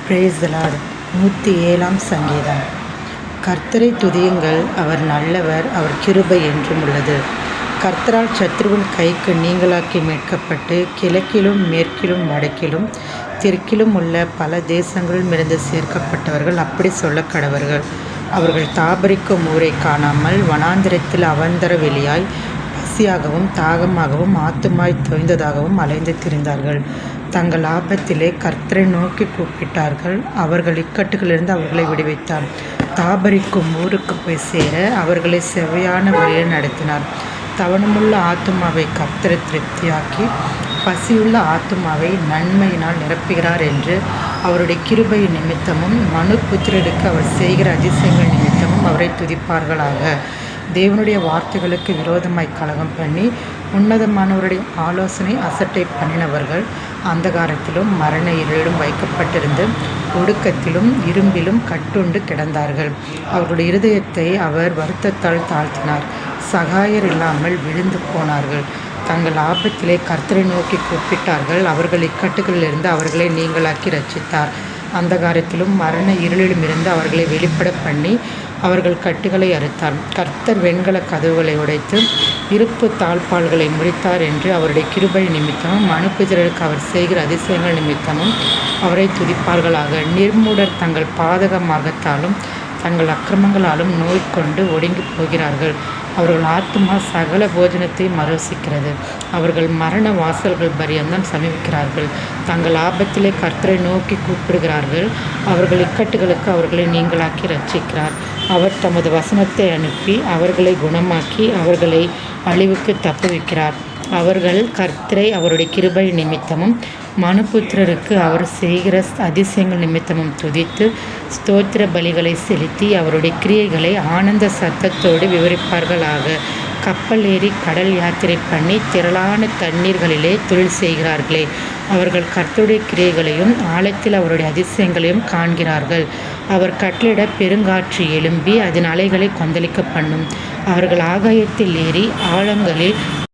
Praise the Lord. 107 சங்கீதம். கர்த்தரை துதியுங்கள், அவர் நல்லவர், அவர் கிருபை என்றும் உள்ளது. கர்த்தரால் சத்ருவின் கைக்கு நீங்களாக்கி மீட்கப்பட்டு கிழக்கிலும் மேற்கிலும் வடக்கிலும் தெற்கிலும் உள்ள பல தேசங்களிலும் இருந்து சேர்க்கப்பட்டவர்கள் அப்படி சொல்ல கடவர்கள். அவர்கள் தாபரிக்கும் ஊரை காணாமல் வனாந்திரத்தில் அவந்தர வெளியாய் பசியாகவும் தாகமாகவும் ஆத்துமாய் தொய்ந்ததாகவும் அலைந்து திரிந்தார்கள். தங்கள் ஆபத்திலே கர்த்தரை நோக்கி கூப்பிட்டார்கள். அவர்கள் இக்கட்டுகளிலிருந்து அவர்களை விடுவித்தார். தாபரிக்கும் ஊருக்கு போய் சேர அவர்களை செவ்வையான வழியில் நடத்தினார். தவணமுள்ள ஆத்துமாவை கர்த்தரை திருப்தியாக்கி பசியுள்ள ஆத்துமாவை நன்மையினால் நிரப்புகிறார் என்று அவருடைய கிருபை நிமித்தமும் மனுபுத்திரருக்கு அவர் செய்கிற அதிசயங்கள் நிமித்தமும் அவரை துதிப்பார்களாக. தேவனுடைய வார்த்தைகளுக்கு விரோதமாய் கலகம் பண்ணி உன்னதமானவருடைய ஆலோசனை அசட்டை பண்ணினவர்கள் அந்தகாரத்திலும் மரண இருளிலும் வைக்கப்பட்டிருந்து ஒடுக்கத்திலும் இரும்பிலும் கட்டுண்டு கிடந்தார்கள். அவர்களுடைய இருதயத்தை அவர் வருத்தத்தால் தாழ்த்தினார். சகாயர் இல்லாமல் விழுந்து போனார்கள். தங்கள் ஆபத்திலே கர்த்தரை நோக்கி கூப்பிட்டார்கள். அவர்கள் இக்கட்டுகளிலிருந்து அவர்களை நீங்களாக்கி ரட்சித்தார். அந்தகாரத்திலும் மரண இருளிலும் இருந்து அவர்களை வெளிப்பட பண்ணி அவர்கள் கட்டுகளை அறுத்தார். கர்த்தர் வெண்கல கதவுகளை உடைத்து இருப்பு தாழ்பால்களை முறித்தார் என்று அவருடைய கிருபை நிமித்தமும் மனுபுத்திரருக்கு அவர் செய்கிற அதிசயங்கள் நிமித்தமும் அவரை துதிப்பார்களாக. நிர்மூடர் தங்கள் பாதக மார்க்கத்தாலும் தங்கள் அக்கிரமங்களாலும் நோய் கொண்டு ஒடுங்கி போகிறார்கள். அவர்கள் ஆத்துமா சகல போஜனத்தை மரோசிக்கிறது. அவர்கள் மரண வாசல்கள் பரியந்தம் சமீபிக்கிறார்கள். தங்கள் ஆபத்திலே கர்த்தரை நோக்கி கூப்பிடுகிறார்கள். அவர்கள் இக்கட்டுகளுக்கு அவர்களை நீங்களாக்கி ரட்சிக்கிறார். அவர் தமது வசனத்தை அனுப்பி அவர்களை குணமாக்கி அவர்களை அழிவுக்கு தப்புவிக்கிறார். அவர்கள் கர்த்தரை அவருடைய கிருபை நிமித்தமும் மனுபுத்திரருக்கு அவர் செய்கிற அதிசயங்கள் நிமித்தமும் துதித்து ஸ்தோத்திர பலிகளை செலுத்தி அவருடைய கிரியைகளை ஆனந்த சத்தத்தோடு விவரிப்பார்களாக. கப்பல் ஏறி கடல் யாத்திரை பண்ணி திரளான தண்ணீர்களிலே தொழில் செய்கிறார்களே, அவர்கள் கர்த்தருடைய கிரியைகளையும் ஆழத்தில் அவருடைய அதிசயங்களையும் காண்கிறார்கள். அவர் கட்டளிட பெருங்காற்று எழும்பி அதன் அலைகளை கொந்தளிக்க பண்ணும். அவர்கள் ஆகாயத்தில் ஏறி ஆழங்களில்